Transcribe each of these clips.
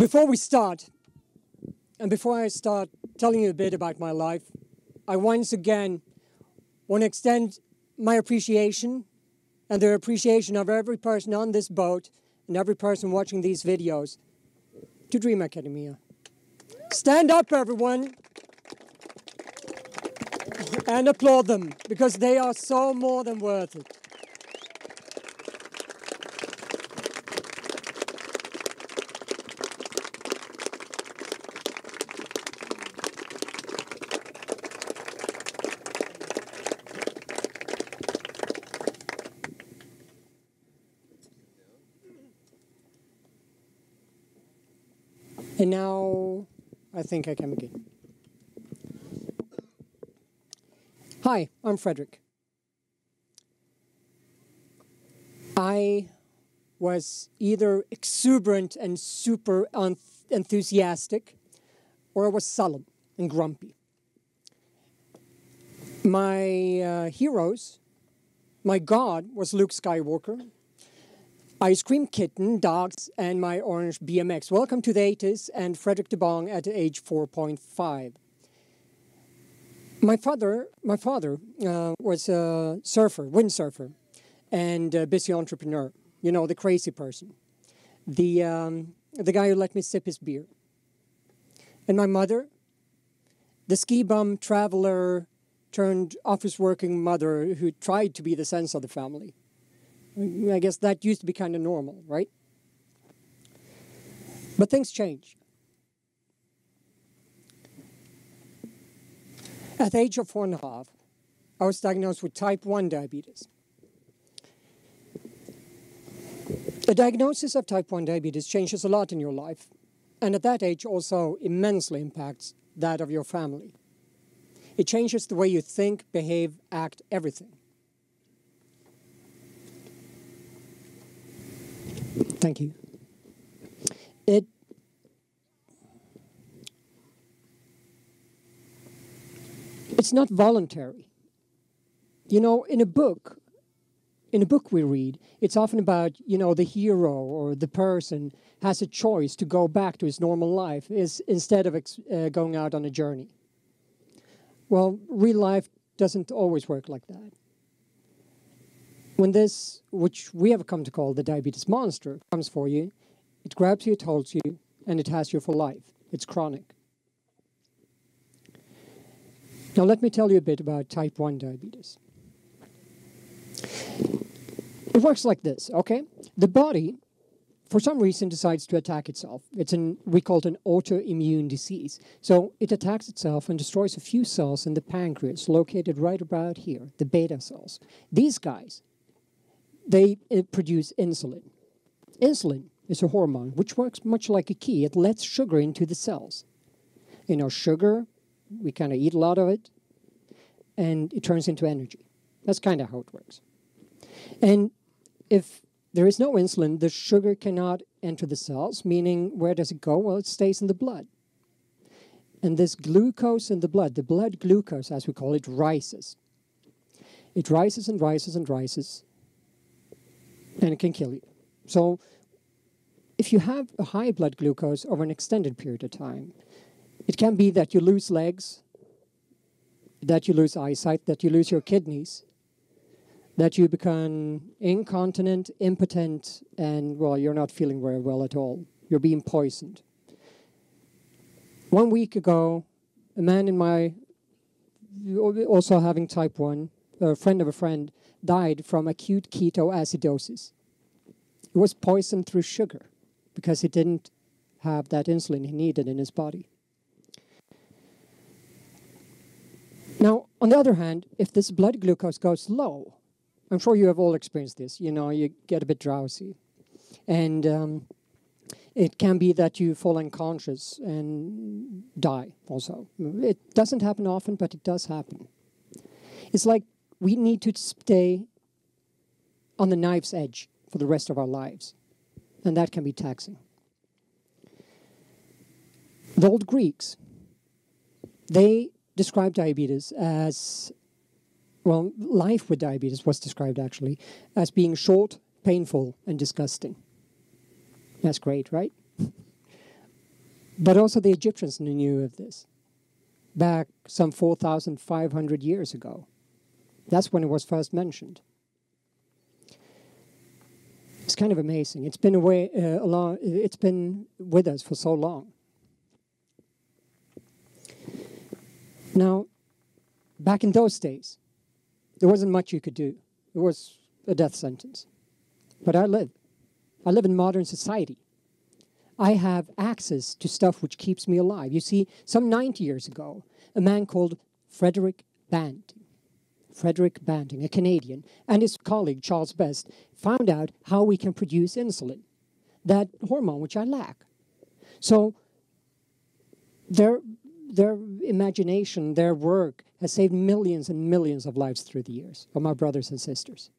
Before we start, and before I start telling you a bit about my life, I once again want to extend my appreciation and the appreciation of every person on this boat and every person watching these videos to Dream Academia. Stand up, everyone, and applaud them, because they are so more than worth it. And now, I think I can begin. Hi, I'm Frederik. I was either exuberant and super enthusiastic, or I was sullen and grumpy. My heroes, my god was Luke Skywalker, Ice Cream Kitten, dogs, and my orange BMX. Welcome to the 80s and Frederik Debong at age 4.5. My father was a surfer, windsurfer, and a busy entrepreneur. You know, the crazy person. The guy who let me sip his beer. And my mother, the ski bum traveler turned office working mother who tried to be the sense of the family. I guess that used to be kind of normal, right? But things change. At the age of 4.5, I was diagnosed with type 1 diabetes. The diagnosis of type 1 diabetes changes a lot in your life, and at that age also immensely impacts that of your family. It changes the way you think, behave, act, everything. Thank you. It's not voluntary. You know, in a book we read, it's often about, you know, the hero or the person has a choice to go back to his normal life instead of going out on a journey. Well, real life doesn't always work like that. When this, which we have come to call the diabetes monster, comes for you, it grabs you, it holds you, and it has you for life. It's chronic. Now let me tell you a bit about type 1 diabetes. It works like this, okay? The body, for some reason, decides to attack itself. We call it an autoimmune disease. So it attacks itself and destroys a few cells in the pancreas, located right about here, the beta cells. These guys, they produce insulin. Insulin is a hormone which works much like a key. It lets sugar into the cells. You know, sugar, we kind of eat a lot of it, and it turns into energy. That's kind of how it works. And if there is no insulin, the sugar cannot enter the cells, meaning where does it go? Well, it stays in the blood. And this glucose in the blood glucose, as we call it, rises. It rises and rises and rises, and it can kill you. So if you have a high blood glucose over an extended period of time, it can be that you lose legs, that you lose eyesight, that you lose your kidneys, that you become incontinent, impotent, and, well, you're not feeling very well at all. You're being poisoned. 1 week ago, a man in my, also having type 1, a friend of a friend, died from acute ketoacidosis. He was poisoned through sugar because he didn't have that insulin he needed in his body. Now, on the other hand, if this blood glucose goes low, I'm sure you have all experienced this, you know, you get a bit drowsy. And it can be that you fall unconscious and die also. It doesn't happen often, but it does happen. It's like we need to stay on the knife's edge for the rest of our lives. And that can be taxing. The old Greeks, they described diabetes as, well, life with diabetes was described actually as being short, painful, and disgusting. That's great, right? But also the Egyptians knew of this back some 4,500 years ago. That's when it was first mentioned. It's kind of amazing. It's been it's been with us for so long. Now, back in those days, there wasn't much you could do. It was a death sentence. But I live in modern society. I have access to stuff which keeps me alive. You see, some 90 years ago, a man called Frederik Debong, a Canadian, and his colleague, Charles Best, found out how we can produce insulin, that hormone which I lack. So their imagination, their work, has saved millions and millions of lives through the years, of my brothers and sisters.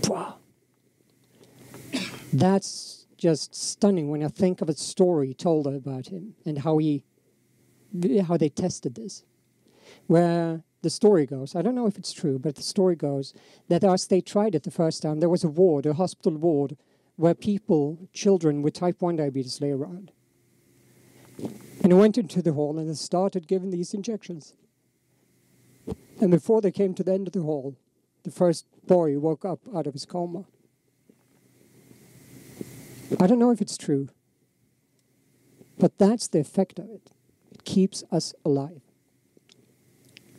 Wow. That's just stunning when I think of a story told about him and how they tested this. Where the story goes, I don't know if it's true, but the story goes that as they tried it the first time, there was a hospital ward, where children with type 1 diabetes lay around. And they went into the hall and they started giving these injections. And before they came to the end of the hall, the first boy woke up out of his coma. I don't know if it's true, but that's the effect of it. It keeps us alive.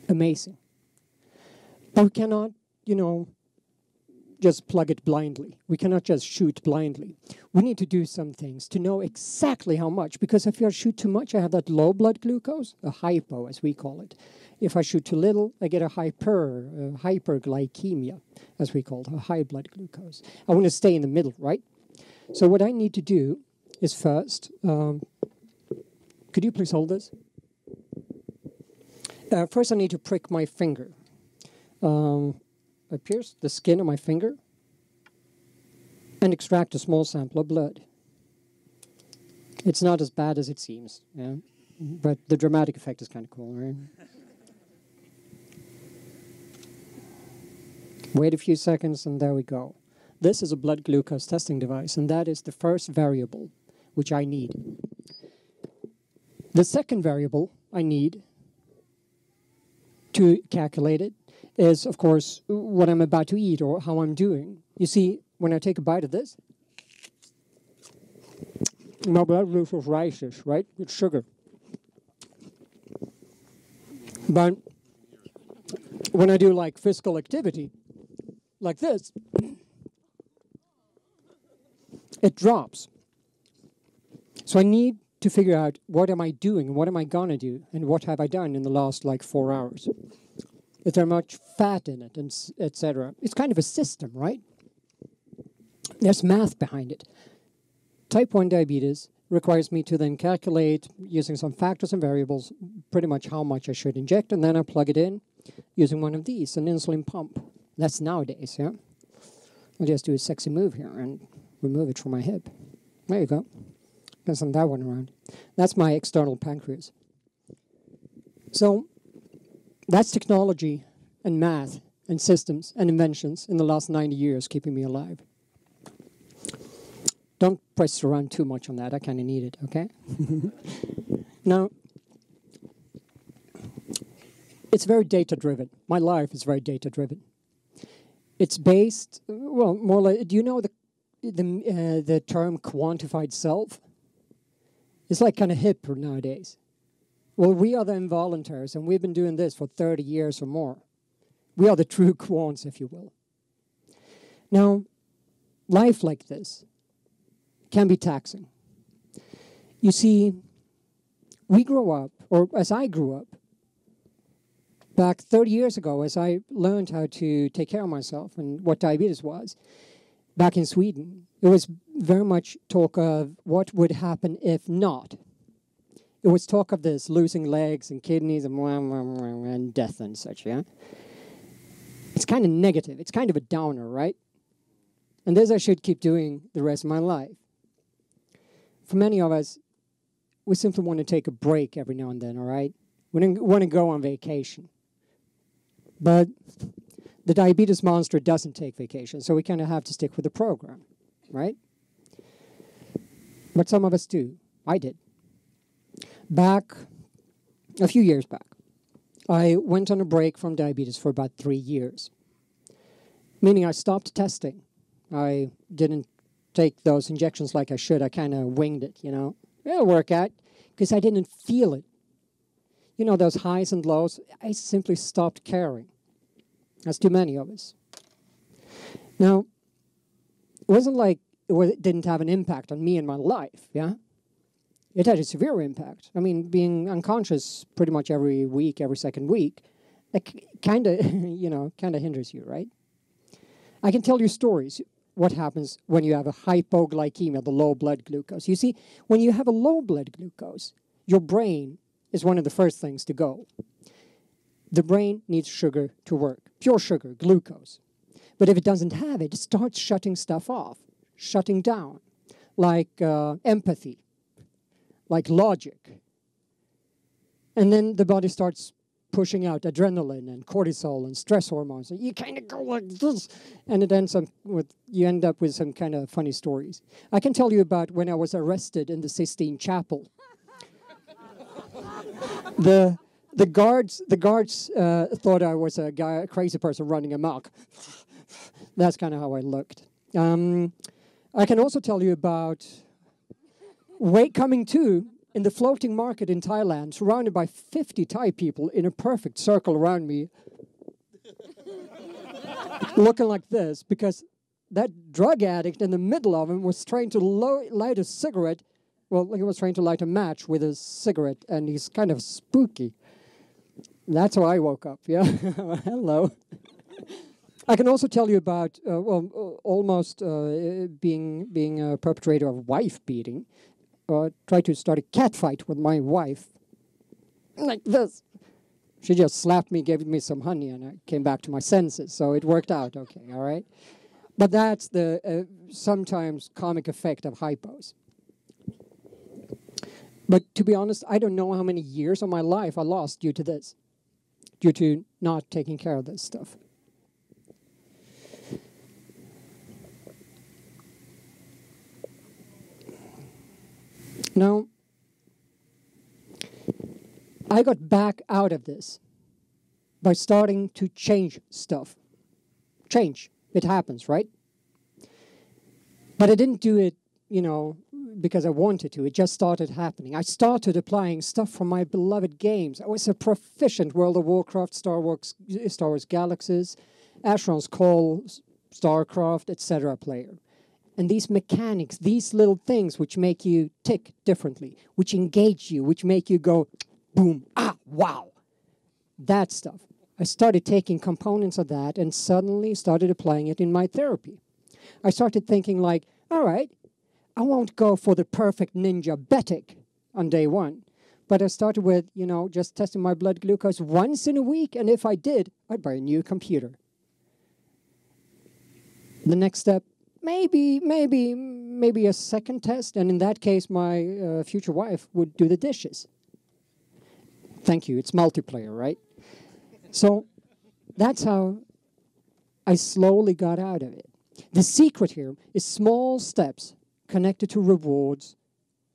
Amazing. But we cannot, just plug it blindly. We cannot just shoot blindly. We need to do some things to know exactly how much, because if I shoot too much, I have that low blood glucose, a hypo as we call it. If I shoot too little, I get a hyperglycemia, as we call it, a high blood glucose. I want to stay in the middle, right? So what I need to do is first, could you please hold this? First, I need to prick my finger. I pierce the skin of my finger and extract a small sample of blood. It's not as bad as it seems, yeah? But the dramatic effect is kind of cool, right? Wait a few seconds, and there we go. This is a blood glucose testing device, and that is the first variable which I need. The second variable I need to calculate it is, of course, what I'm about to eat or how I'm doing. You see, when I take a bite of this, my blood glucose rises, right? It's sugar. But when I do like physical activity, like this, it drops. So I need to figure out what am I doing, what am I gonna do, and what have I done in the last 4 hours. Is there much fat in it, and etc. It's kind of a system, right? There's math behind it. Type 1 diabetes requires me to then calculate, using some factors and variables, pretty much how much I should inject, and then I plug it in using one of these, an insulin pump. That's nowadays, yeah? I'll just do a sexy move here and remove it from my hip. There you go. Can send that one around. That's my external pancreas. So that's technology and math and systems and inventions in the last 90 years keeping me alive. Don't press around too much on that. I kind of need it, okay? Now, it's very data-driven. My life is very data-driven. It's based, well, more like, do you know the term quantified self? It's like kind of hip nowadays. Well, we are the involuntaries, and we've been doing this for 30 years or more. We are the true quants, if you will. Now, life like this can be taxing. You see, we grow up, or as I grew up, back 30 years ago, as I learned how to take care of myself and what diabetes was, back in Sweden, it was very much talk of what would happen if not. It was talk of this, losing legs and kidneys and death and such, yeah? It's kind of negative. It's kind of a downer, right? And this I should keep doing the rest of my life. For many of us, we simply want to take a break every now and then, all right? We want to go on vacation. But the diabetes monster doesn't take vacation, so we kind of have to stick with the program, right? But some of us do. I did. A few years back, I went on a break from diabetes for about 3 years. Meaning I stopped testing. I didn't take those injections like I should. I kind of winged it, you know. It'll work out, because I didn't feel it. You know, those highs and lows, I simply stopped caring. That's too many of us. Now, it wasn't like it didn't have an impact on me and my life, yeah? It had a severe impact. I mean, being unconscious pretty much every week, every second week, it kind of, kind of hinders you, right? I can tell you stories, what happens when you have a hypoglycemia, the low blood glucose. You see, when you have a low blood glucose, your brain is one of the first things to go. The brain needs sugar to work, pure sugar, glucose. But if it doesn't have it, it starts shutting stuff off, shutting down, like empathy, like logic. And then the body starts pushing out adrenaline and cortisol and stress hormones. And you kind of go like this, and it ends up with, you end up with some kind of funny stories. I can tell you about when I was arrested in the Sistine Chapel. The guards thought I was a crazy person running amok. That's kind of how I looked. I can also tell you about coming to in the floating market in Thailand, surrounded by 50 Thai people in a perfect circle around me, looking like this, because that drug addict in the middle of him was trying to light a cigarette. Well, he was trying to light a match with a cigarette, and he's kind of spooky. That's how I woke up, yeah? Hello. I can also tell you about, almost being a perpetrator of wife beating. Tried to start a cat fight with my wife, like this. She just slapped me, gave me some honey, and I came back to my senses, so it worked out okay, all right? But that's the sometimes comic effect of hypos. But to be honest, I don't know how many years of my life I lost due to this, due to not taking care of this stuff. Now, I got back out of this by starting to change stuff. Change. It happens, right? But I didn't do it, because I wanted to. It just started happening. I started applying stuff from my beloved games. I was a proficient World of Warcraft, Star Wars Galaxies, Asheron's Call, StarCraft, etc. player. And these mechanics, these little things which make you tick differently, which engage you, which make you go, boom, wow. That stuff. I started taking components of that and suddenly started applying it in my therapy. I started thinking like, all right, I won't go for the perfect ninja betic on day one. But I started with, just testing my blood glucose once in a week. And if I did, I'd buy a new computer. The next step, maybe a second test, and in that case, my future wife would do the dishes. Thank you, it's multiplayer, right? So that's how I slowly got out of it. The secret here is small steps connected to rewards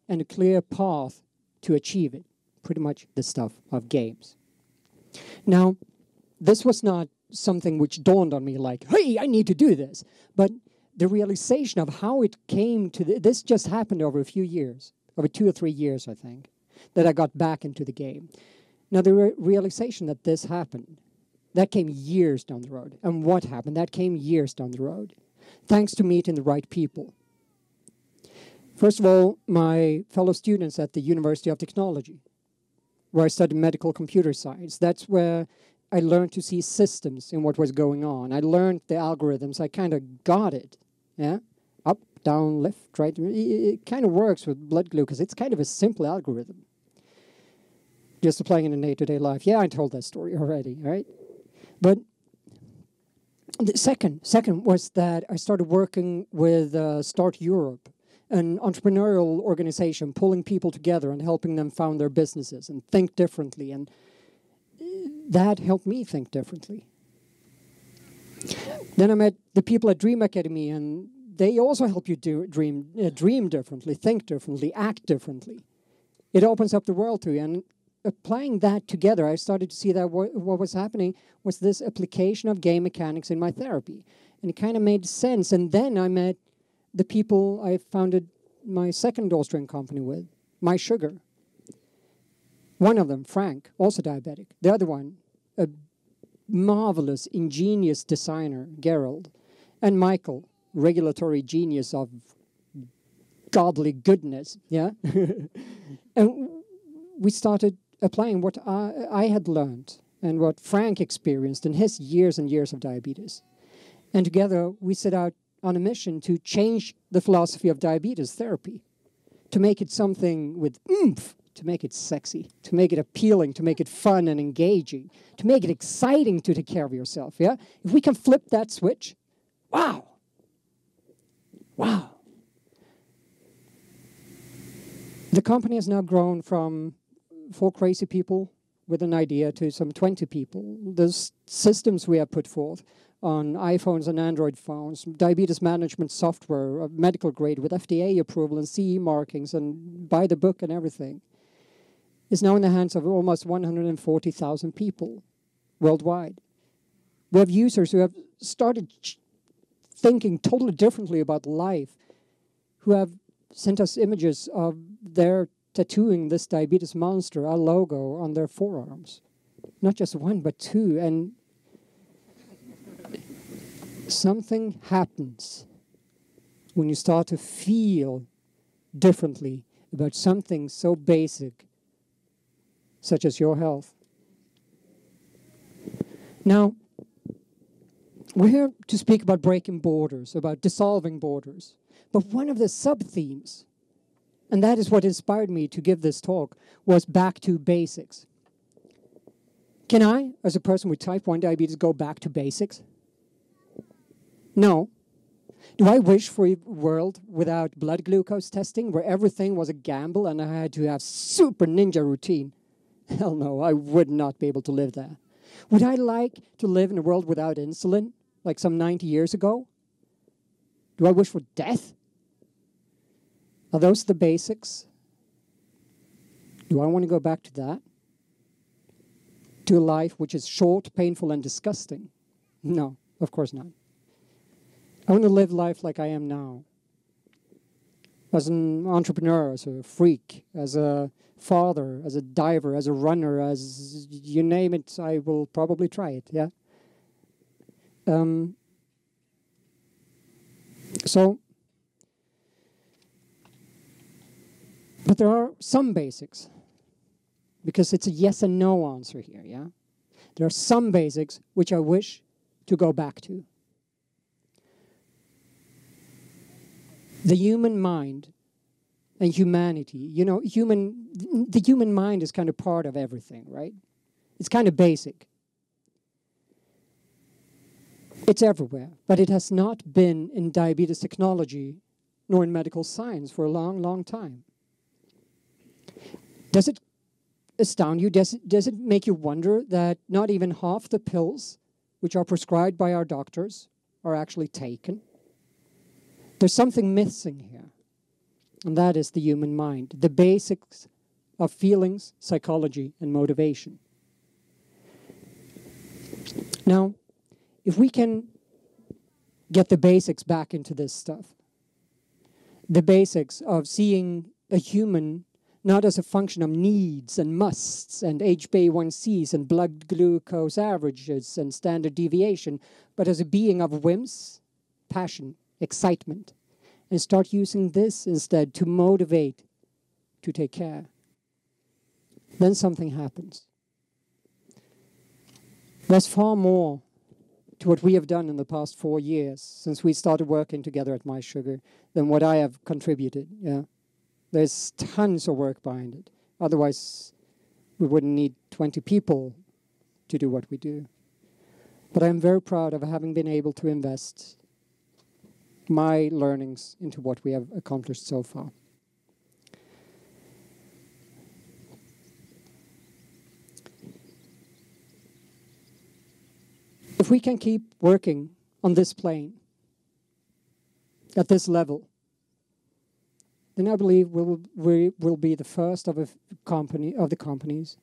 and a clear path to achieve it. Pretty much the stuff of games. Now, this was not something which dawned on me like, hey, I need to do this. But the realization of how it came to this just happened over a few years, over 2 or 3 years, I think, that I got back into the game. Now, the realization that this happened, that came years down the road. And what happened? That came years down the road, thanks to meeting the right people. First of all, my fellow students at the University of Technology, where I studied medical computer science. That's where I learned to see systems in what was going on. I learned the algorithms. I kind of got it. Yeah, up, down, left, right. It kind of works with blood glucose. It's kind of a simple algorithm. Just applying it in day-to-day life. Yeah, I told that story already, right? But the second was that I started working with Start Europe, an entrepreneurial organization pulling people together and helping them found their businesses and think differently. And that helped me think differently. Then I met the people at Dream Academy, and they also help you dream differently, think differently, act differently. It opens up the world to you. And applying that together, I started to see that what was happening was this application of game mechanics in my therapy. And it kind of made sense. And then I met the people I founded my second Austrian company with, mySugr. One of them, Frank, also diabetic. The other one, a marvelous, ingenious designer, Gerald. And Michael, regulatory genius of godly goodness, yeah? And we started applying what I had learned and what Frank experienced in his years and years of diabetes. And together we set out on a mission to change the philosophy of diabetes therapy, to make it something with oomph, to make it sexy, to make it appealing, to make it fun and engaging, to make it exciting to take care of yourself, yeah? If we can flip that switch, wow. Wow. The company has now grown from 4 crazy people with an idea to some 20 people. The systems we have put forth on iPhones and Android phones, diabetes management software, medical grade with FDA approval and CE markings and by the book and everything, is now in the hands of almost 140,000 people worldwide. We have users who have started thinking totally differently about life, who have sent us images of their tattooing this diabetes monster, our logo, on their forearms. Not just 1, but 2. And something happens when you start to feel differently about something so basic, such as your health. Now, we're here to speak about breaking borders, about dissolving borders. But one of the sub-themes, and that is what inspired me to give this talk, was back to basics. Can I, as a person with type 1 diabetes, go back to basics? No. Do I wish for a world without blood glucose testing, where everything was a gamble and I had to have super ninja routine? Hell no, I would not be able to live there. Would I like to live in a world without insulin, like some 90 years ago? Do I wish for death? Are those the basics? Do I want to go back to that? To a life which is short, painful, and disgusting? No, of course not. I want to live life like I am now. As an entrepreneur, as a freak, as a father, as a diver, as a runner, as you name it, I will probably try it, yeah? But there are some basics, because it's a yes and no answer here, yeah? There are some basics which I wish to go back to. The human mind and humanity, you know, the human mind is kind of part of everything, right? It's kind of basic. It's everywhere, but it has not been in diabetes technology nor in medical science for a long, long time. Does it astound you? Does it make you wonder that not even half the pills which are prescribed by our doctors are actually taken? There's something missing here, and that is the human mind, the basics of feelings, psychology, and motivation. Now, if we can get the basics back into this stuff, the basics of seeing a human not as a function of needs and musts and HbA1cs and blood glucose averages and standard deviation, but as a being of whims, passion, excitement, and start using this instead to motivate, to take care, then something happens. There's far more to what we have done in the past 4 years since we started working together at mySugr than what I have contributed, yeah. There's tons of work behind it. Otherwise, we wouldn't need 20 people to do what we do. But I'm very proud of having been able to invest my learnings into what we have accomplished so far. If we can keep working on this plane, at this level, then I believe we will be the first of the companies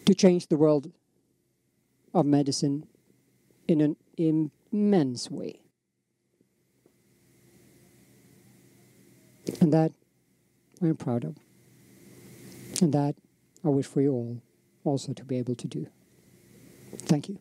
to change the world of medicine in an immense way. And that I'm proud of. And that I wish for you all also to be able to do. Thank you.